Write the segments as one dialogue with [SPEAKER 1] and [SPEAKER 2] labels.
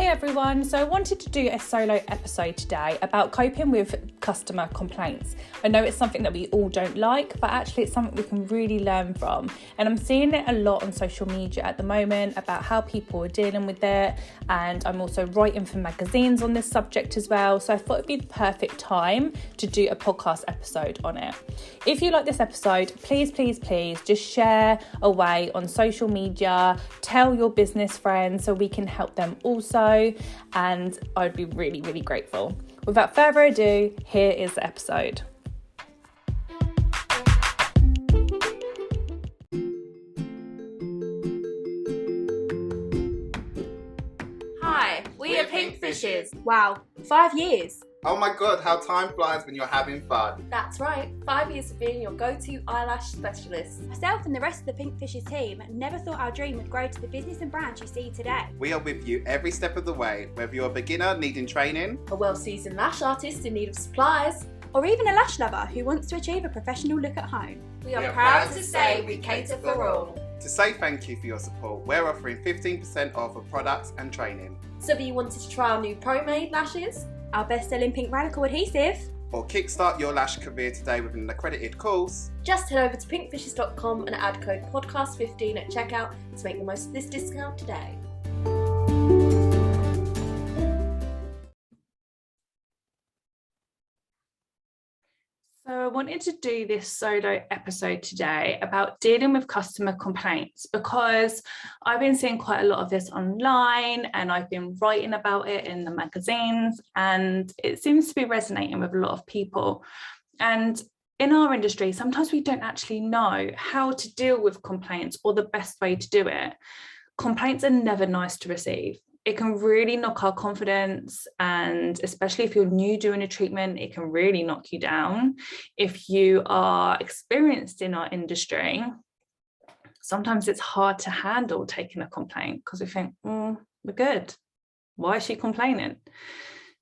[SPEAKER 1] Hey everyone, so I wanted to do a solo episode today about coping with customer complaints. I know it's something that we all don't like, but actually it's something we can really learn from. And I'm seeing it a lot on social media at the moment about how people are dealing with it. And I'm also writing for magazines on this subject as well. So I thought it'd be the perfect time to do a podcast episode on it. If you like this episode, please just share away on social media, tell your business friends so we can help them also. And I'd be really grateful. Without further ado, here is the episode.
[SPEAKER 2] Hi, we are Pinkfishes. Wow, 5 years.
[SPEAKER 3] Oh my god, how time flies when you're having fun.
[SPEAKER 2] That's right, 5 years of being your go-to eyelash specialist.
[SPEAKER 4] Myself and the rest of the Pinkfishes team never thought our dream would grow to the business and brand you see today.
[SPEAKER 3] We are with you every step of the way, whether you're a beginner needing training,
[SPEAKER 2] A well-seasoned lash artist in need of supplies.
[SPEAKER 4] Or even a lash lover who wants to achieve a professional look at home.
[SPEAKER 2] We are proud to say we cater for all.
[SPEAKER 3] To say thank you for your support, we're offering 15% off of products and training.
[SPEAKER 2] So if you wanted to try our new Pro-Made lashes,
[SPEAKER 4] Our best-selling Pink Radical adhesive,
[SPEAKER 3] Or kickstart your lash career today with an accredited course,
[SPEAKER 2] just head over to pinkfishes.com and add code podcast15 at checkout to make the most of this discount today.
[SPEAKER 1] So I wanted to do this solo episode today about dealing with customer complaints because I've been seeing quite a lot of this online and I've been writing about it in the magazines and it seems to be resonating with a lot of people. And in our industry, sometimes we don't actually know how to deal with complaints or the best way to do it. Complaints are never nice to receive. It can really knock our confidence, and especially if you're new doing a treatment, it can really knock you down. If you are experienced in our industry, sometimes it's hard to handle taking a complaint because we think, we're good. Why is she complaining?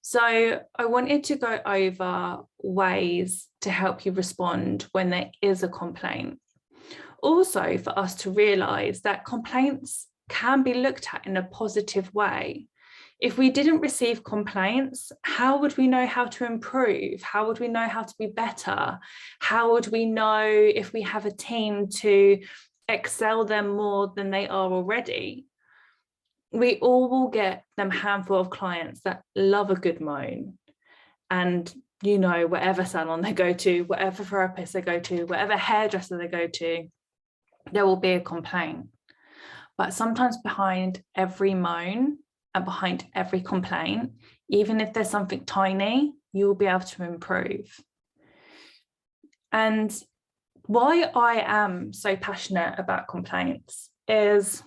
[SPEAKER 1] So I wanted to go over ways to help you respond when there is a complaint. Also, for us to realise that complaints can be looked at in a positive way. If we didn't receive complaints, how would we know how to improve? How would we know how to be better? How would we know if we have a team to excel them more than they are already? We all will get them handful of clients that love a good moan. And whatever salon they go to, whatever therapist they go to, whatever hairdresser they go to, there will be a complaint. But sometimes behind every moan and behind every complaint, even if there's something tiny, you'll be able to improve. And why I am so passionate about complaints is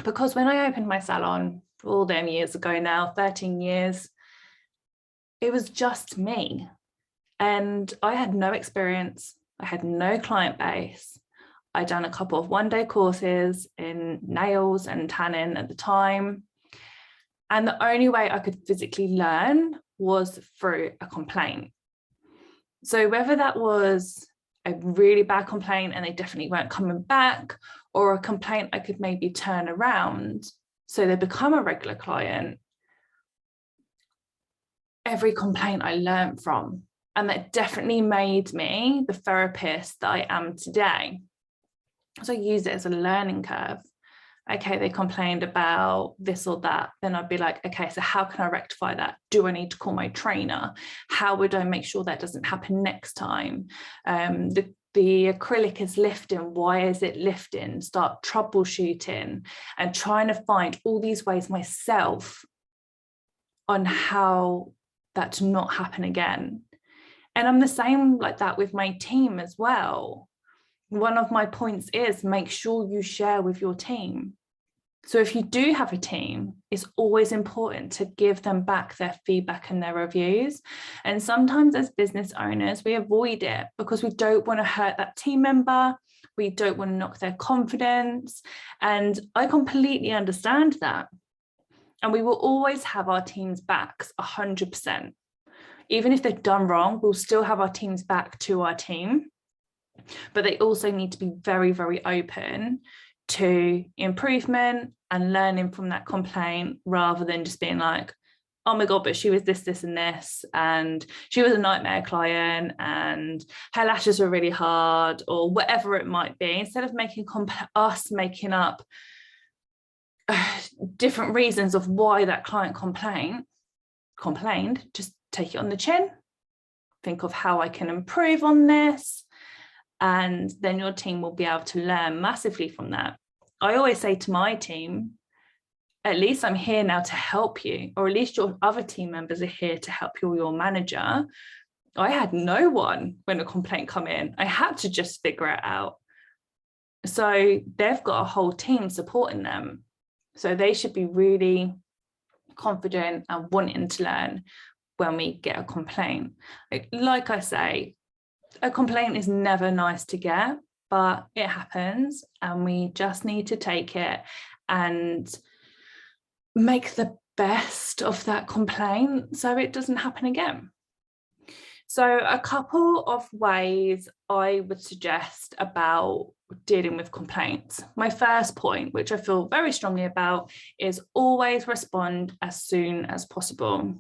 [SPEAKER 1] because when I opened my salon all them years ago now, 13 years, it was just me. And I had no experience. I had no client base. I'd done a couple of one-day courses in nails and tanning at the time. And the only way I could physically learn was through a complaint. So whether that was a really bad complaint and they definitely weren't coming back, or a complaint I could maybe turn around so they become a regular client, every complaint I learned from. And that definitely made me the therapist that I am today. So I use it as a learning curve. Okay, they complained about this or that. Then I'd be like, okay, so how can I rectify that? Do I need to call my trainer? How would I make sure that doesn't happen next time? The acrylic is lifting. Why is it lifting? Start troubleshooting and trying to find all these ways myself on how that to not happen again. And I'm the same like that with my team as well. One of my points is make sure you share with your team. So if you do have a team, it's always important to give them back their feedback and their reviews. And sometimes as business owners, we avoid it because we don't want to hurt that team member. We don't want to knock their confidence. And I completely understand that. And we will always have our team's backs 100%. Even if they've done wrong, we'll still have our team's back to our team. But they also need to be very, very open to improvement and learning from that complaint, rather than just being like, oh my God, but she was this, and this, and she was a nightmare client, and her lashes were really hard, or whatever it might be. Instead of making up different reasons of why that client complained, just take it on the chin. Think of how I can improve on this. And then your team will be able to learn massively from that. I always say to my team, at least I'm here now to help you, or at least your other team members are here to help you, or your manager. I had no one when a complaint come in. I had to just figure it out. So they've got a whole team supporting them. So they should be really confident and wanting to learn when we get a complaint. Like I say, a complaint is never nice to get, but it happens, and we just need to take it and make the best of that complaint so it doesn't happen again. So a couple of ways I would suggest about dealing with complaints. My first point, which I feel very strongly about, is always respond as soon as possible.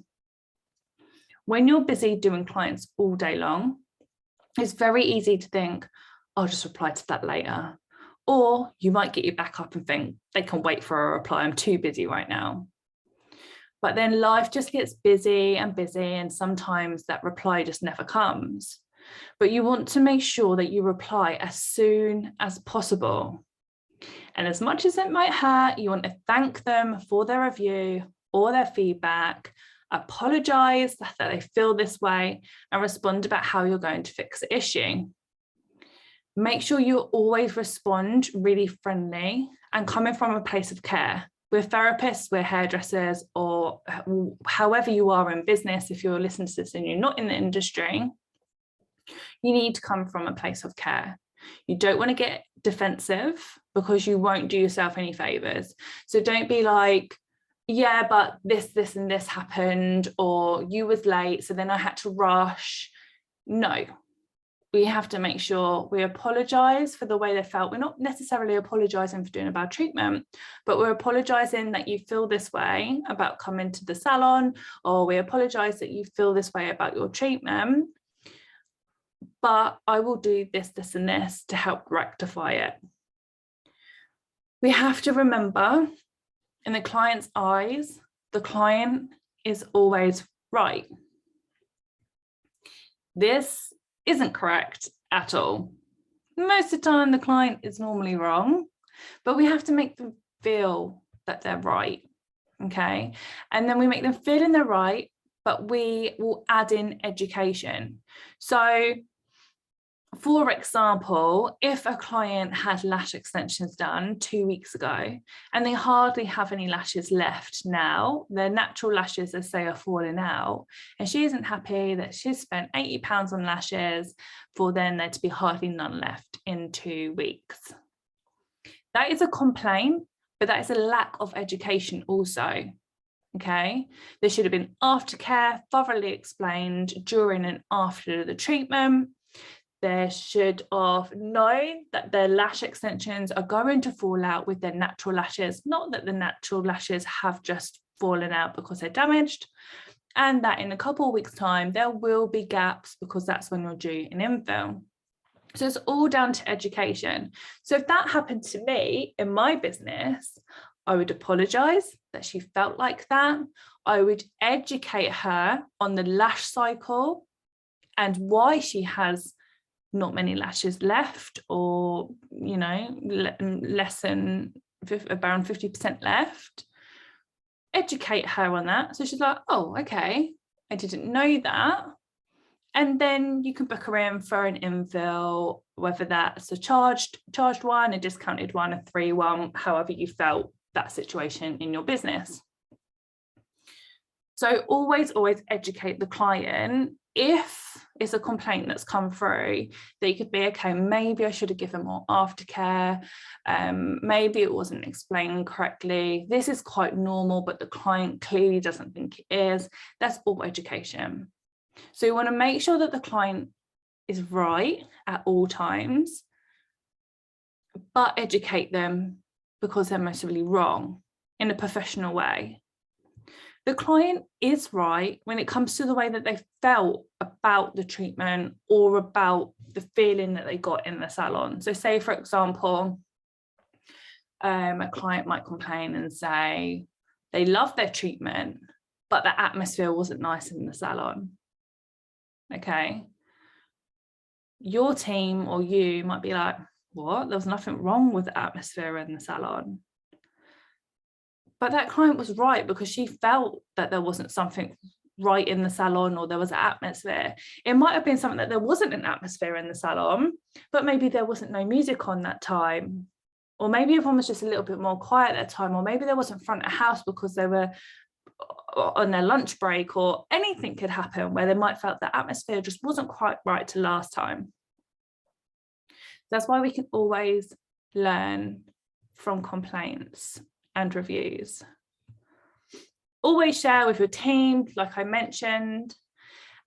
[SPEAKER 1] When you're busy doing clients all day long, it's very easy to think, I'll just reply to that later. Or you might get your back up and think, they can wait for a reply, I'm too busy right now. But then life just gets busy, and sometimes that reply just never comes. But you want to make sure that you reply as soon as possible. And as much as it might hurt, you want to thank them for their review or their feedback, apologize that they feel this way, and respond about how you're going to fix the issue. Make sure you always respond really friendly and coming from a place of care. We're therapists, we're hairdressers, or however you are in business. If you're listening to this and you're not in the industry, you need to come from a place of care. You don't want to get defensive, because you won't do yourself any favors. So don't be like, yeah, but this and this happened, or you was late, so then I had to rush. No, we have to make sure we apologize for the way they felt. We're not necessarily apologizing for doing a bad treatment, but we're apologizing that you feel this way about coming to the salon, or we apologize that you feel this way about your treatment, but I will do this, and this to help rectify it. We have to remember, in the client's eyes, the client is always right. This isn't correct at all. Most of the time, the client is normally wrong, but we have to make them feel that they're right, okay? And then we make them feel in they're right, but we will add in education. So, for example, if a client had lash extensions done 2 weeks ago and they hardly have any lashes left now, their natural lashes, as say, are falling out, and she isn't happy that she's spent £80 on lashes for then there to be hardly none left in 2 weeks. That is a complaint, but that is a lack of education also. Okay, there should have been aftercare thoroughly explained during and after the treatment. They should have known that their lash extensions are going to fall out with their natural lashes, not that the natural lashes have just fallen out because they're damaged, and that in a couple of weeks' time, there will be gaps because that's when you're due an infill. So it's all down to education. So if that happened to me in my business, I would apologise that she felt like that. I would educate her on the lash cycle and why she has not many lashes left, or less than around 50% left. Educate her on that, so she's like, oh, okay, I didn't know that. And then you can book her in for an infill, whether that's a charged one, a discounted one, a free one, however you felt that situation in your business. So always educate the client. If it's a complaint that's come through, that you could be, okay, maybe I should have given more aftercare, maybe it wasn't explained correctly, this is quite normal, but the client clearly doesn't think it is. That's all education. So you want to make sure that the client is right at all times, but educate them because they're mostly wrong in a professional way. The client is right when it comes to the way that they felt about the treatment or about the feeling that they got in the salon. So say, for example, a client might complain and say they love their treatment, but the atmosphere wasn't nice in the salon. Okay. Your team or you might be like, what? There was nothing wrong with the atmosphere in the salon. But that client was right because she felt that there wasn't something right in the salon or there was an atmosphere. It might have been something that there wasn't an atmosphere in the salon, but maybe there wasn't no music on that time. Or maybe everyone was just a little bit more quiet at that time, or maybe there wasn't front of house because they were on their lunch break, or anything could happen where they might felt the atmosphere just wasn't quite right to last time. That's why we can always learn from complaints and reviews. Always share with your team, like I mentioned.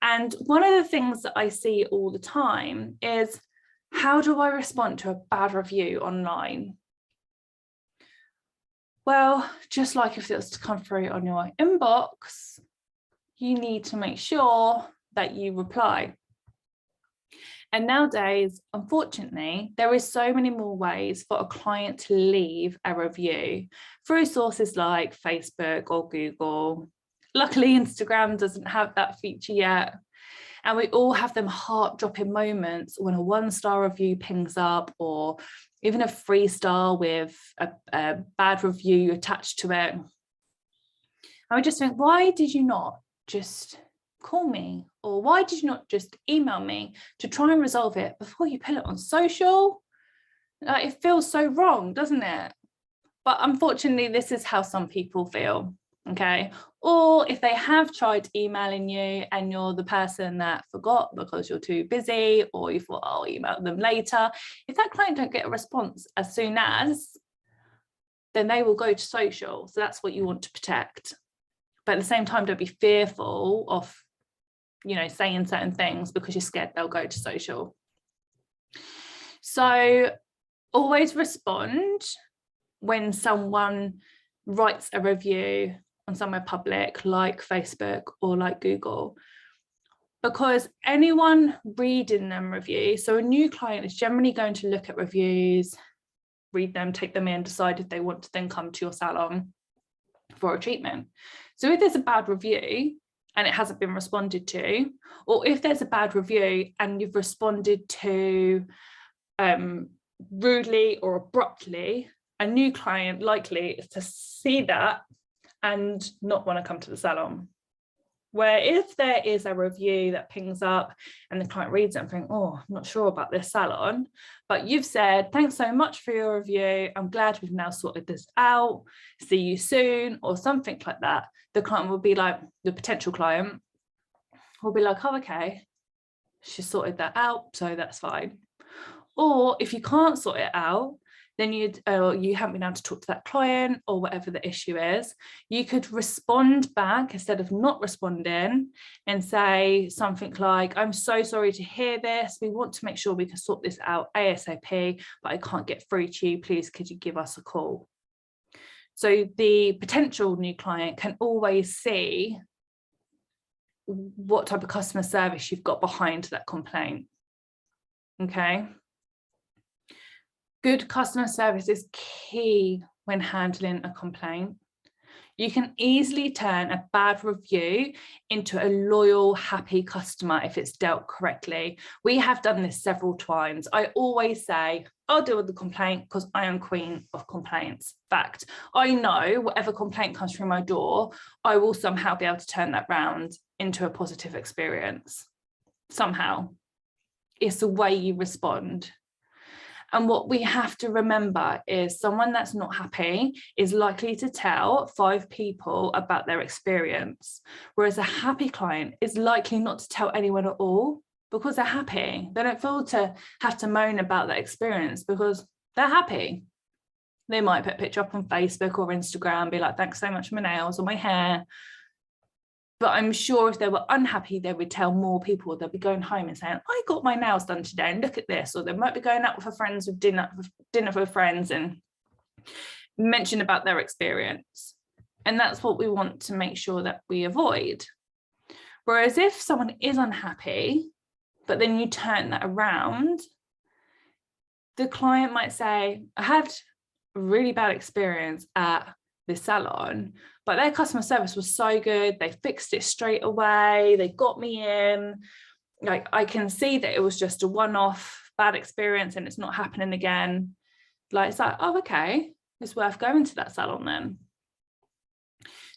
[SPEAKER 1] And one of the things that I see all the time is, how do I respond to a bad review online? Well, just like if it was to come through on your inbox, you need to make sure that you reply. And nowadays, unfortunately, there is so many more ways for a client to leave a review through sources like Facebook or Google. Luckily, Instagram doesn't have that feature yet. And we all have them heart-dropping moments when a 1-star review pings up, or even a 3-star with a bad review attached to it. And we just think, why did you not just call me? Or why did you not just email me to try and resolve it before you put it on social? It feels so wrong, doesn't it? But unfortunately, this is how some people feel, okay? Or if they have tried emailing you and you're the person that forgot because you're too busy, or you thought, I'll email them later. If that client don't get a response as soon as, then they will go to social. So that's what you want to protect. But at the same time, don't be fearful of, saying certain things because you're scared they'll go to social. So always respond when someone writes a review on somewhere public like Facebook or like Google, because anyone reading them reviews, so a new client is generally going to look at reviews, read them, take them in, decide if they want to then come to your salon for a treatment. So if there's a bad review and it hasn't been responded to, or if there's a bad review and you've responded to rudely or abruptly, a new client likely is to see that and not want to come to the salon. Where if there is a review that pings up and the client reads it and think, oh, I'm not sure about this salon, but you've said, thanks so much for your review, I'm glad we've now sorted this out, see you soon, or something like that, the client will be like, the potential client will be like, oh, okay, she sorted that out, so that's fine. Or if you can't sort it out, then you haven't been able to talk to that client or whatever the issue is, you could respond back instead of not responding and say something like, I'm so sorry to hear this. We want to make sure we can sort this out ASAP, but I can't get through to you. Please, could you give us a call? So the potential new client can always see what type of customer service you've got behind that complaint. Okay. Good customer service is key when handling a complaint. You can easily turn a bad review into a loyal, happy customer if it's dealt correctly. We have done this several times. I always say, I'll deal with the complaint because I am queen of complaints. Fact, I know whatever complaint comes through my door, I will somehow be able to turn that round into a positive experience. Somehow. It's the way you respond. And what we have to remember is someone that's not happy is likely to tell 5 people about their experience, whereas a happy client is likely not to tell anyone at all because they're happy. They don't feel to have to moan about that experience because they're happy. They might put a picture up on Facebook or Instagram and be like, thanks so much for my nails or my hair. But I'm sure if they were unhappy, they would tell more people. They'll be going home and saying, I got my nails done today and look at this. Or they might be going out with their friends with dinner with friends and mention about their experience. And that's what we want to make sure that we avoid. Whereas if someone is unhappy, but then you turn that around, the client might say, I had a really bad experience at this salon, but their customer service was so good. They fixed it straight away. They got me in. Like, I can see that it was just a one-off bad experience and it's not happening again. Like, it's like, oh, okay, it's worth going to that salon then.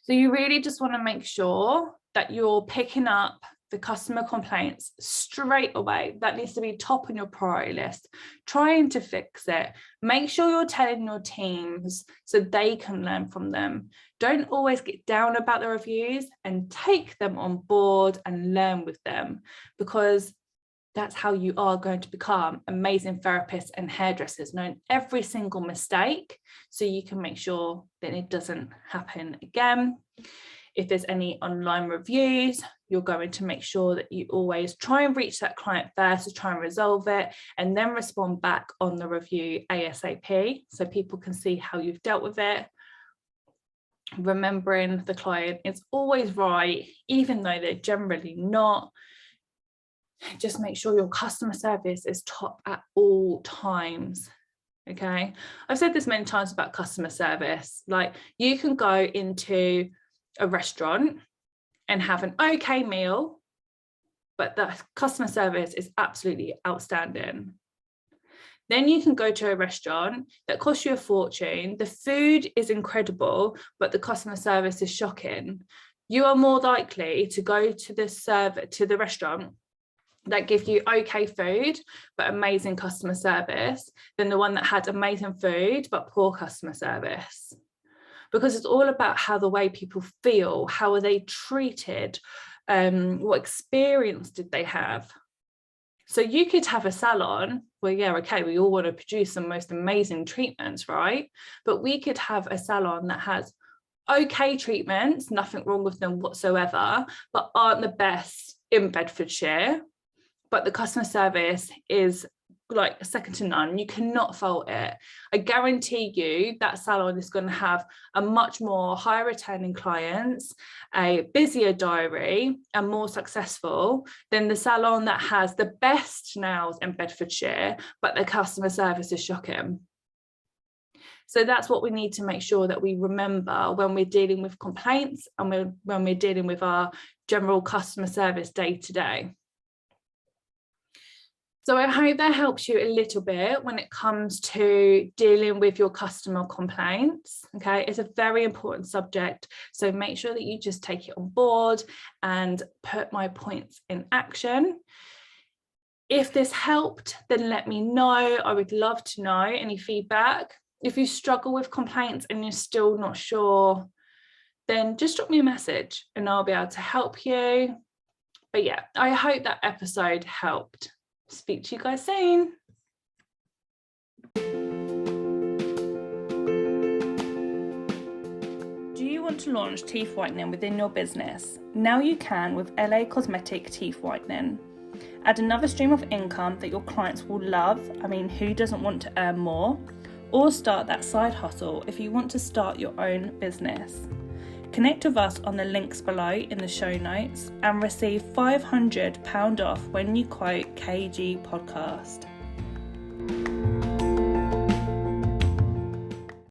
[SPEAKER 1] So you really just want to make sure that you're picking up the customer complaints straight away. That needs to be top on your priority list. Trying to fix it. Make sure you're telling your teams so they can learn from them. Don't always get down about the reviews, and take them on board and learn with them, because that's how you are going to become amazing therapists and hairdressers, knowing every single mistake so you can make sure that it doesn't happen again. If there's any online reviews, you're going to make sure that you always try and reach that client first to try and resolve it, and then respond back on the review ASAP so people can see how you've dealt with it. Remembering the client is always right, even though they're generally not. Just make sure your customer service is top at all times. Okay, I've said this many times about customer service. Like, you can go into a restaurant and have an okay meal, but the customer service is absolutely outstanding. Then you can go to a restaurant that costs you a fortune. The food is incredible, but the customer service is shocking. You are more likely to go to the restaurant that give you okay food but amazing customer service than the one that had amazing food but poor customer service. Because it's all about how the way people feel, how are they treated, what experience did they have. So you could have a salon where, yeah, okay, we all want to produce the most amazing treatments, right? But we could have a salon that has okay treatments, nothing wrong with them whatsoever, but aren't the best in Bedfordshire. But the customer service is like second to none. You cannot fault it. I guarantee you that salon is going to have a much more higher returning clients, a busier diary, and more successful than the salon that has the best nails in Bedfordshire, but the customer service is shocking. So that's what we need to make sure that we remember when we're dealing with complaints and when we're dealing with our general customer service day to day. So I hope that helps you a little bit when it comes to dealing with your customer complaints. Okay, it's a very important subject. So make sure that you just take it on board and put my points in action. If this helped, then let me know. I would love to know any feedback. If you struggle with complaints and you're still not sure, then just drop me a message and I'll be able to help you. But yeah, I hope that episode helped. Speak to you guys soon. Do you want to launch teeth whitening within your business? Now you can with L.A Cosmetics Teeth whitening. Add another stream of income that your clients will love. I mean, who doesn't want to earn more? Or start that side hustle if you want to start your own business. Connect with us on the links below in the show notes and receive £500 off when you quote KG Podcast.